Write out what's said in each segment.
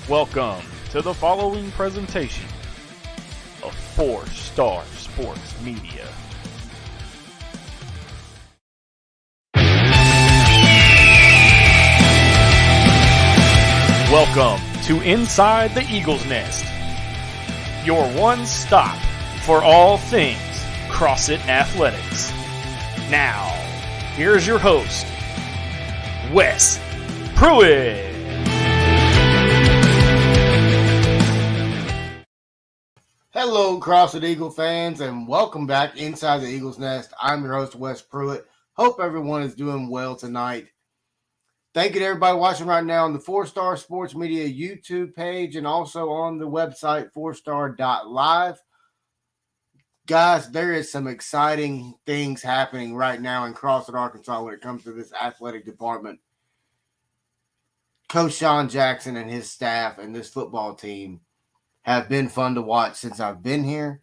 Welcome to the following presentation of Four Star Sports Media. Welcome to Inside the Eagle's Nest, your one stop for all things CrossFit Athletics. Now, here's your host, Wes Pruitt. Hello, CrossFit Eagle fans, and welcome back Inside the Eagle's Nest. I'm your host, Wes Pruitt. Hope everyone is doing well tonight. Thank you to everybody watching right now on the 4-Star Sports Media YouTube page and also on the website 4star.live. Guys, there is some exciting things happening right now in CrossFit Arkansas when it comes to this athletic department. Coach Sean Jackson and his staff and this football team have been fun to watch since I've been here.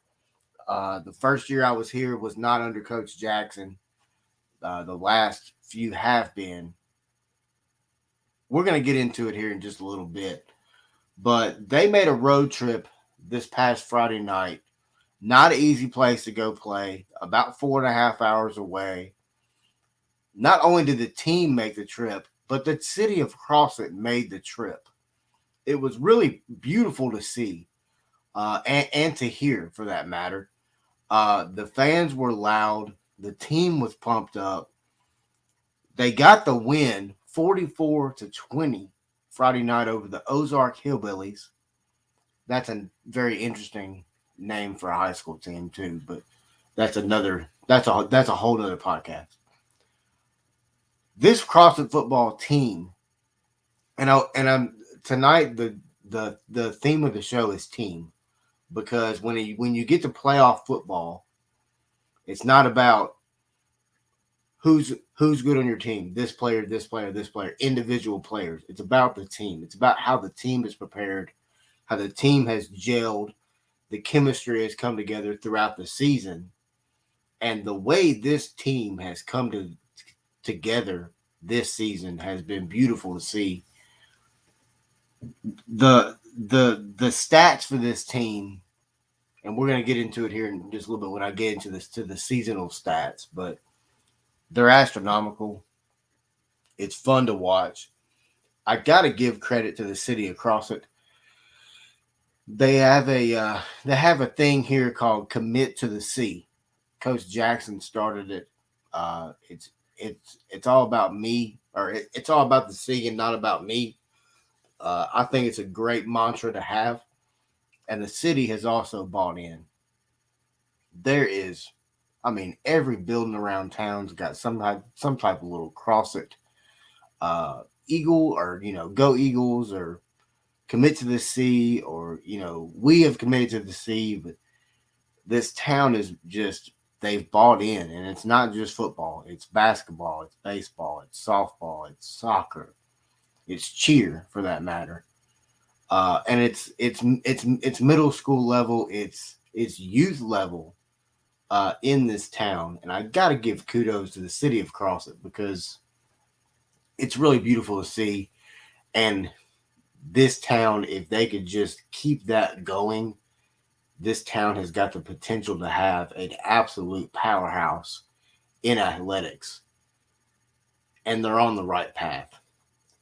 The first year I was here was not under Coach Jackson. The last few have been. We're going to get into it here in just a little bit. But they made a road trip this past Friday night. Not an easy place to go play. About 4.5 hours away. Not only did the team make the trip, but the city of CrossFit made the trip. It was really beautiful to see. And to hear, for that matter. The fans were loud. The team was pumped up. They got the win 44-20 Friday night over the Ozark Hillbillies. That's a very interesting name for a high school team too, but that's a whole other podcast. This CrossFit football team, and tonight the theme of the show is team. Because when you get to playoff football, it's not about who's good on your team. This player, individual players. It's about the team. It's about how the team is prepared, how the team has gelled, the chemistry has come together throughout the season, and the way this team has come together this season has been beautiful to see. The stats for this team, and we're going to get into it here in just a little bit when I get into this to the seasonal stats, but they're astronomical. It's fun to watch. I got to give credit to the city of CrossFit. They have a thing here called Commit to the C. Coach Jackson started it. It's all about me, or it's all about the C and not about me. I think it's a great mantra to have. And the city has also bought in. There is, every building around town's got some type of little CrossFit Eagle, or Go Eagles, or Commit to the C, or we have committed to the C. But this town is just, they've bought in, and it's not just football. It's basketball, it's baseball, it's softball, it's soccer, it's cheer for that matter. And it's middle school level, it's youth level in this town. And I got to give kudos to the city of CrossFit because it's really beautiful to see. And this town, if they could just keep that going, this town has got the potential to have an absolute powerhouse in athletics. And they're on the right path.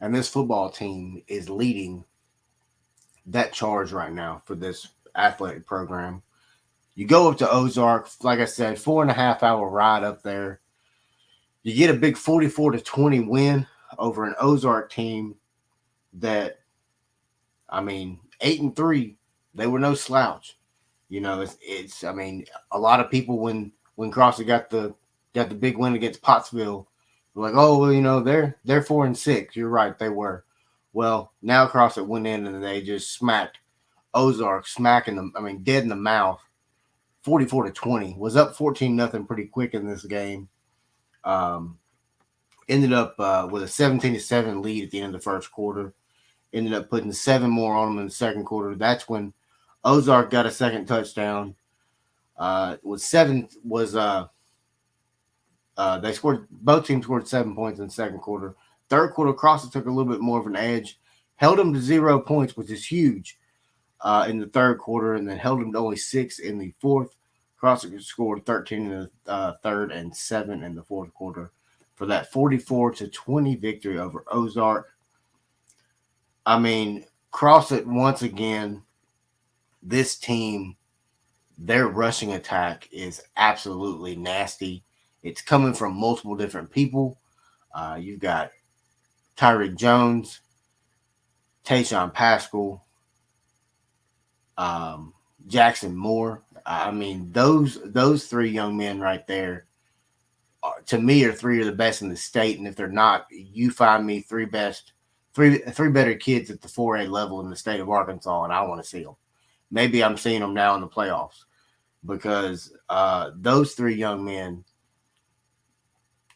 And this football team is leading that charge right now for this athletic program. You go up to Ozark, like I said, 4.5 hour ride up there. You get a big 44-20 win over an Ozark team that, 8-3, they were no slouch. It's a lot of people when CrossFit got the big win against Pottsville, were like, oh, well, they're 4-6. You're right, they were. Well, now CrossFit went in and they just smacked Ozark, smacking them, dead in the mouth, 44-20. Was up 14-0 pretty quick in this game. Ended up with a 17-7 lead at the end of the first quarter. Ended up putting 7 more on them in the second quarter. That's when Ozark got a second touchdown. They scored, both teams scored 7 points in the second quarter. Third quarter, CrossFit took a little bit more of an edge, held them to 0 points, which is huge in the third quarter, and then held them to only 6 in the fourth. Crossett scored 13 in the third and 7 in the fourth quarter for that 44-20 victory over Ozark. I mean, Crossett, once again, this team, their rushing attack is absolutely nasty. It's coming from multiple different people. You've got Tyreek Jones, Tayshawn Pascal, Jackson Moore. I mean, those three young men right there, to me, are three of the best in the state. And if they're not, you find me three better kids at the 4A level in the state of Arkansas, and I want to see them. Maybe I'm seeing them now in the playoffs because those three young men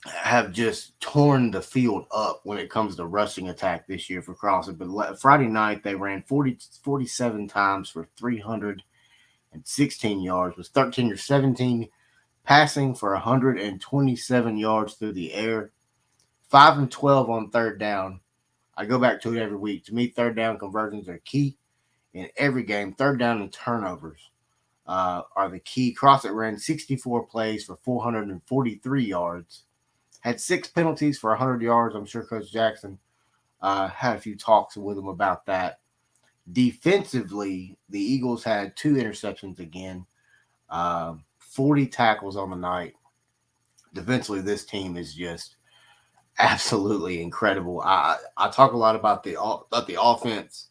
have just torn the field up when it comes to rushing attack this year for Crossett. But Friday night, they ran 47 times for 316 yards, was 13 or 17 passing for 127 yards through the air, 5 and 12 on third down. I go back to it every week. To me, third down conversions are key in every game. Third down and turnovers are the key. Crossett ran 64 plays for 443 yards, had 6 penalties for 100 yards. I'm sure Coach Jackson had a few talks with him about that. Defensively, the Eagles had 2 interceptions again, 40 tackles on the night. Defensively, this team is just absolutely incredible. I talk a lot about the offense,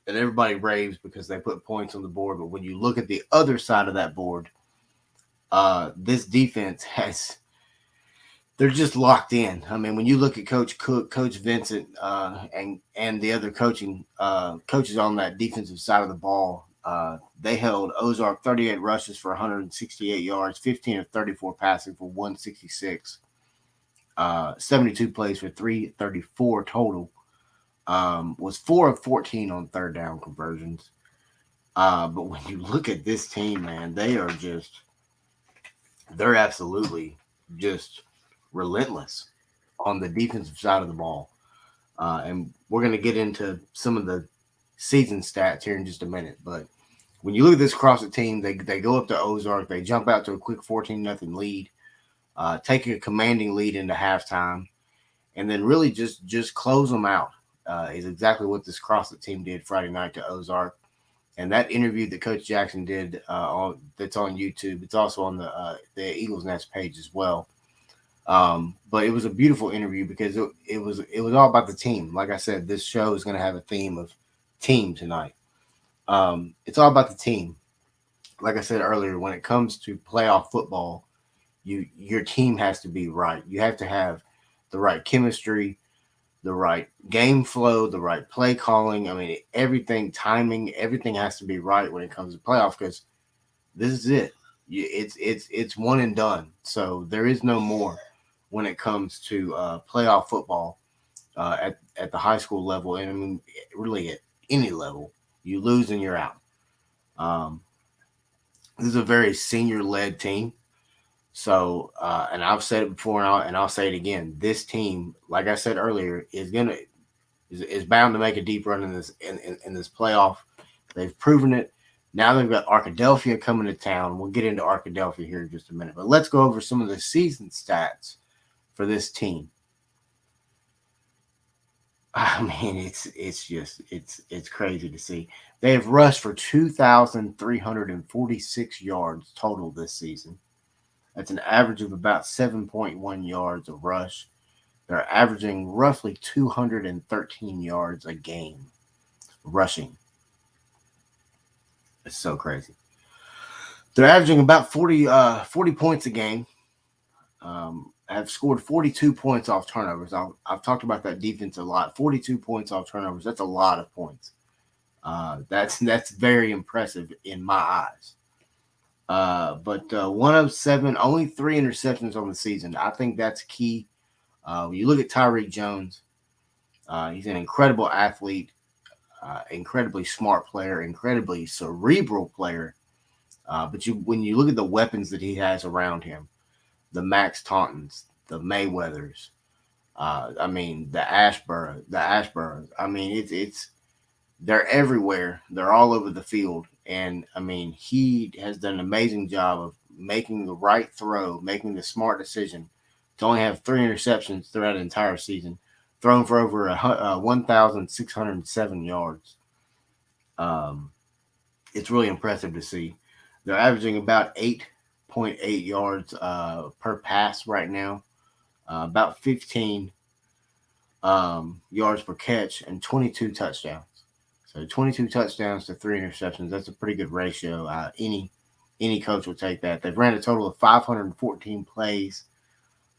and everybody raves because they put points on the board. But when you look at the other side of that board, this defense they're just locked in. I mean, when you look at Coach Cook, Coach Vincent, and the other coaches on that defensive side of the ball, they held Ozark 38 rushes for 168 yards, 15 of 34 passing for 166, 72 plays for 334 total. Was 4 of 14 on third down conversions. But when you look at this team, man, they're absolutely just relentless on the defensive side of the ball. And we're going to get into some of the season stats here in just a minute. But when you look at this Crossett team, they go up to Ozark. They jump out to a quick 14-0 lead, take a commanding lead into halftime, and then really just close them out is exactly what this Crossett team did Friday night to Ozark. And that interview that Coach Jackson did that's on YouTube, it's also on the Eagles Nest page as well. But it was a beautiful interview because it was all about the team. Like I said, this show is going to have a theme of team tonight. It's all about the team. Like I said earlier, when it comes to playoff football, your team has to be right. You have to have the right chemistry, the right game flow, the right play calling. I mean, everything, timing, everything has to be right when it comes to playoff because this is it. It's one and done. So there is no more when it comes to playoff football at the high school level. And I mean, really at any level, you lose and you're out. This is a very senior-led team. So, and I've said it before, and I'll say it again. This team, like I said earlier, is bound to make a deep run in this playoff. They've proven it. Now they've got Arkadelphia coming to town. We'll get into Arkadelphia here in just a minute, but let's go over some of the season stats for this team. I mean, it's crazy to see. They have rushed for 2,346 yards total this season. That's an average of about 7.1 yards a rush. They're averaging roughly 213 yards a game rushing. It's so crazy. They're averaging about 40 points a game. Have scored 42 points off turnovers. I've talked about that defense a lot. 42 points off turnovers. That's a lot of points. That's very impressive in my eyes. But 1 of 7, only 3 interceptions on the season. I think that's key. When you look at Tyreek Jones, he's an incredible athlete, incredibly smart player, incredibly cerebral player. But when you look at the weapons that he has around him, the Max Tauntons, the Mayweathers, I mean, the Ashburns. I mean, it's they're everywhere. They're all over the field, and I mean, he has done an amazing job of making the right throw, making the smart decision to only have 3 interceptions throughout the entire season, thrown for over 1,607 yards. Um, it's really impressive to see. They're averaging about 8.8 yards per pass right now, about 15 yards per catch, and 22 touchdowns. So 22 touchdowns to 3 interceptions. That's a pretty good ratio. Any coach will take that. They've ran a total of 514 plays,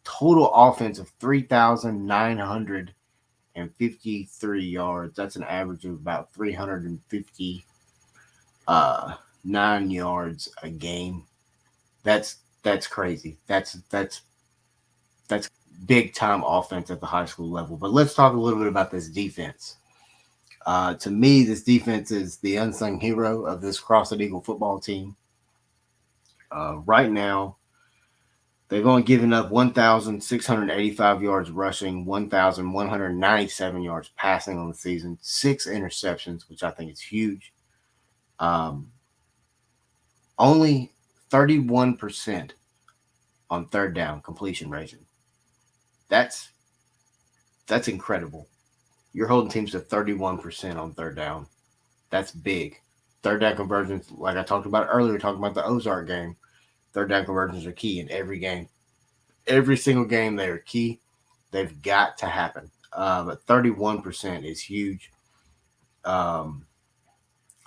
total offense of 3,953 yards. That's an average of about 359 yards a game. That's crazy. That's big time offense at the high school level. But let's talk a little bit about this defense. To me, this defense is the unsung hero of this CrossFit Eagle football team. Right now, they've only given up 1,685 yards rushing, 1,197 yards passing on the season, 6 interceptions, which I think is huge. Um, Only 31% on third down completion rating. That's that's incredible. You're holding teams to 31% on third down. That's big. Third down conversions, like I talked about earlier, talking about the Ozark game, third down conversions are key in every game. Every single game, they are key. They've got to happen. But 31% is huge. Um,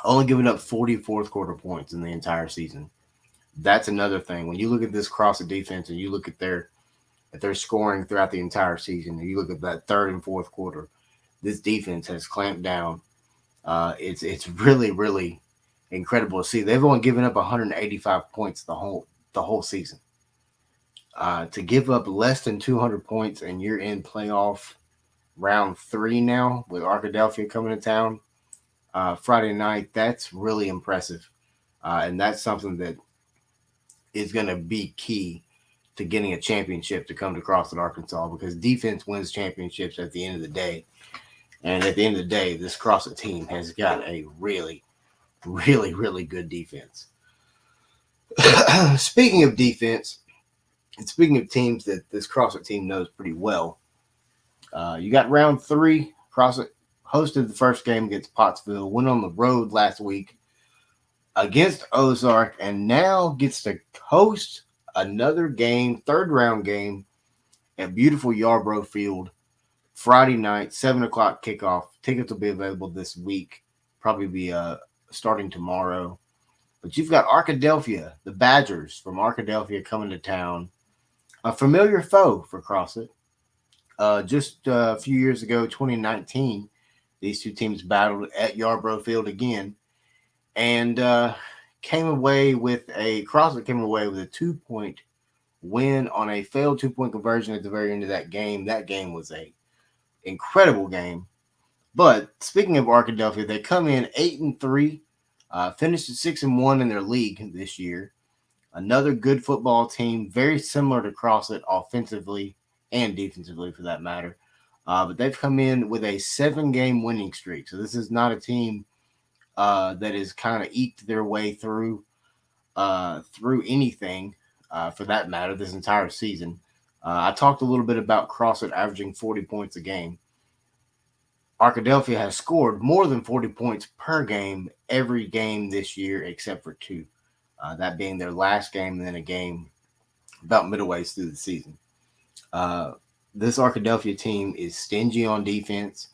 Only giving up 40 fourth quarter points in the entire season. That's another thing. When you look at this cross of defense and you look at their scoring throughout the entire season, and you look at that third and fourth quarter, this defense has clamped down. It's really incredible to see. They've only given up 185 points the whole season. To give up less than 200 points, and you're in playoff round 3 now with Arkadelphia coming to town Friday night. That's really impressive, and that's something that is going to be key to getting a championship to come to CrossFit Arkansas, because defense wins championships at the end of the day. And at the end of the day, this CrossFit team has got a really good defense. Speaking of defense, and speaking of teams that this CrossFit team knows pretty well, you got round 3. CrossFit hosted the first game against Pottsville, went on the road last week against Ozark, and now gets to host another game, third round game at beautiful Yarborough Field Friday night, 7 o'clock kickoff. Tickets will be available this week, probably be starting tomorrow. But you've got Arkadelphia, the Badgers from Arkadelphia coming to town, a familiar foe for CrossFit. Just a few years ago, 2019, these two teams battled at Yarborough Field again, and CrossFit came away with a 2-point win on a failed 2-point conversion at the very end of that game. That game was a incredible game. But speaking of Arkadelphia, they come in 8-3, finished at 6-1 in their league this year. Another good football team, very similar to CrossFit offensively and defensively for that matter. But they've come in with a 7-game winning streak. So this is not a team that has kind of eked their way through anything for that matter this entire season. I talked a little bit about CrossFit averaging 40 points a game. Arkadelphia has scored more than 40 points per game every game this year except for 2. That being their last game and then a game about midways through the season. This Arkadelphia team is stingy on defense.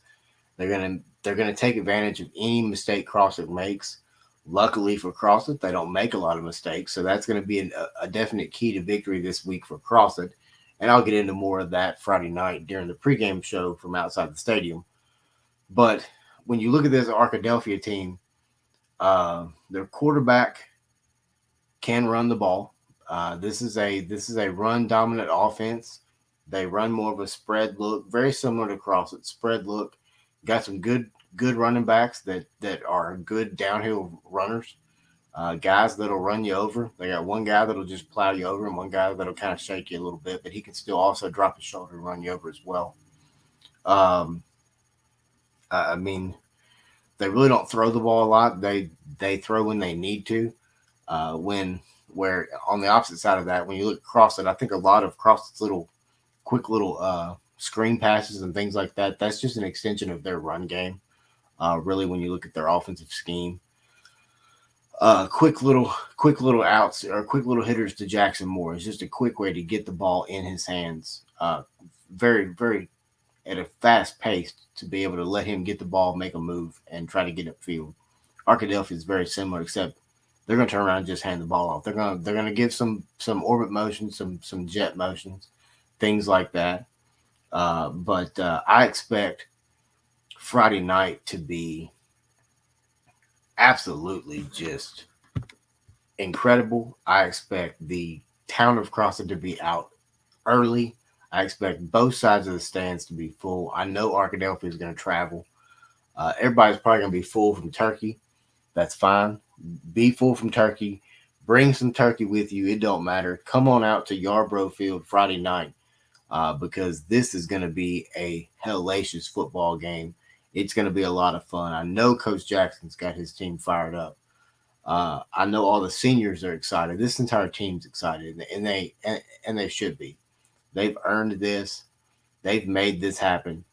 They're gonna take advantage of any mistake CrossFit makes. Luckily for CrossFit, they don't make a lot of mistakes, so that's going to be a definite key to victory this week for CrossFit. And I'll get into more of that Friday night during the pregame show from outside the stadium. But when you look at this Arkadelphia team, their quarterback can run the ball. This is a run dominant offense. They run more of a spread look, very similar to CrossFit spread look. Got some good running backs that are good downhill runners, guys that'll run you over. They got one guy that'll just plow you over and one guy that'll kind of shake you a little bit, but he can still also drop his shoulder and run you over as well. Um, I mean, they really don't throw the ball a lot. They throw when they need to. When where on the opposite side of that, when you look across it, I think a lot of Crossett's little quick little screen passes and things like that. That's just an extension of their run game. Really, when you look at their offensive scheme, quick little outs or quick little hitters to Jackson Moore is just a quick way to get the ball in his hands. Very at a fast pace to be able to let him get the ball, make a move, and try to get upfield. Arkadelphia is very similar, except they're going to turn around and just hand the ball off. They're going to give some orbit motions, some jet motions, things like that. But I expect Friday night to be absolutely just incredible. I expect the town of Crossett to be out early. I expect both sides of the stands to be full. I know Arkadelphia is going to travel. Everybody's probably going to be full from turkey. That's fine. Be full from turkey. Bring some turkey with you. It don't matter. Come on out to Yarborough Field Friday night because this is going to be a hellacious football game. It's going to be a lot of fun. I know Coach Jackson's got his team fired up. I know all the seniors are excited. This entire team's excited, and they should be. They've earned this. They've made this happen.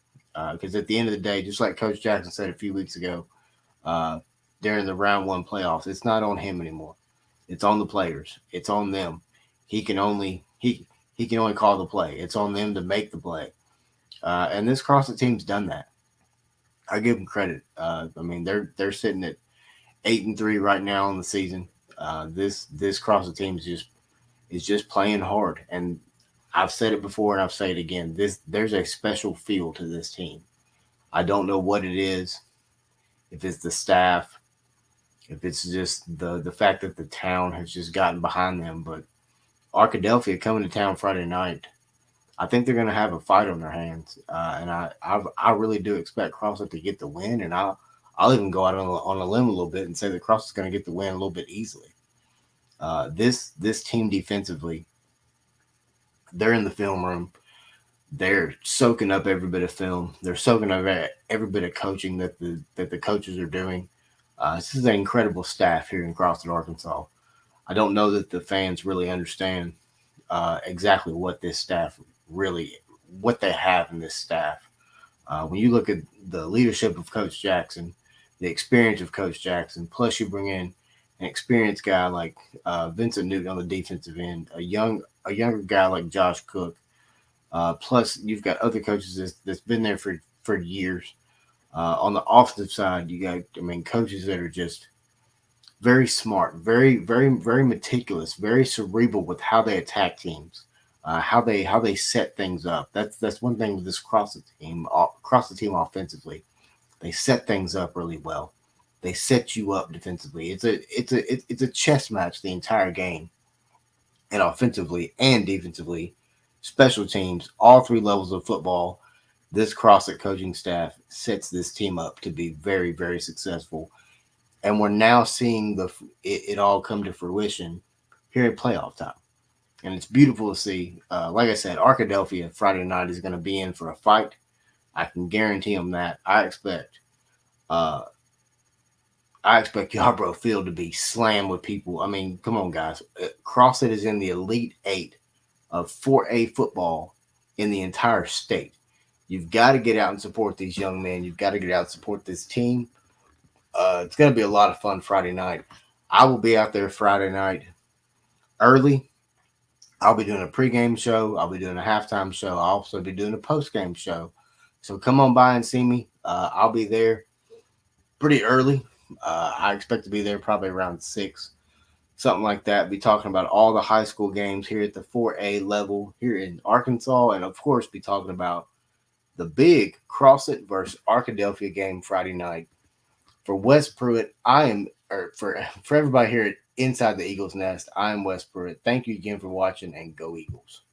Because at the end of the day, just like Coach Jackson said a few weeks ago, uh, during the round one playoffs, it's not on him anymore. It's on the players. It's on them. He can only call the play. It's on them to make the play. And this CrossFit team's done that. I give them credit. I mean, they're sitting at 8-3 right now in the season. This CrossFit team is just playing hard, and I've said it before and I've said it again. There's a special feel to this team. I don't know what it is. If it's the staff, if it's just the fact that the town has just gotten behind them, but Arkadelphia coming to town Friday night, I think they're going to have a fight on their hands, and I really do expect CrossFit to get the win, and I'll even go out on a limb a little bit and say that CrossFit's going to get the win a little bit easily. This team defensively, they're in the film room. They're soaking up every bit of film. They're soaking up every bit of coaching that the coaches are doing. This is an incredible staff here in CrossFit, Arkansas. I don't know that the fans really understand exactly what this staff what they have in this staff. When you look at the leadership of Coach Jackson, the experience of Coach Jackson, plus you bring in an experienced guy like Vincent Newton on the defensive end, a younger guy like Josh Cook. Plus, you've got other coaches that's been there for years. On the offensive side, you got, coaches that are just very smart, very meticulous, very cerebral with how they attack teams, how they set things up. That's one thing with this CrossFit team offensively. They set things up really well. They set you up defensively. It's a chess match the entire game, and offensively and defensively, special teams, all three levels of football. This CrossFit coaching staff sets this team up to be very successful, and we're now seeing it all come to fruition here at playoff time, and it's beautiful to see. Like I said, Arkadelphia Friday night is going to be in for a fight. I can guarantee them that. I expect Yarborough Field to be slammed with people. I mean, come on, guys. CrossFit is in the Elite Eight of 4A football in the entire state. You've got to get out and support these young men. You've got to get out and support this team. It's going to be a lot of fun Friday night. I will be out there Friday night early. I'll be doing a pregame show. I'll be doing a halftime show. I'll also be doing a postgame show. So come on by and see me. I'll be there pretty early. I expect to be there probably around 6, something like that. Be talking about all the high school games here at the 4A level here in Arkansas, and of course be talking about the big CrossFit versus Arkadelphia game Friday night. For Wes Pruitt, for everybody here at Inside the Eagles Nest, I am Wes Pruitt. Thank you again for watching, and go Eagles.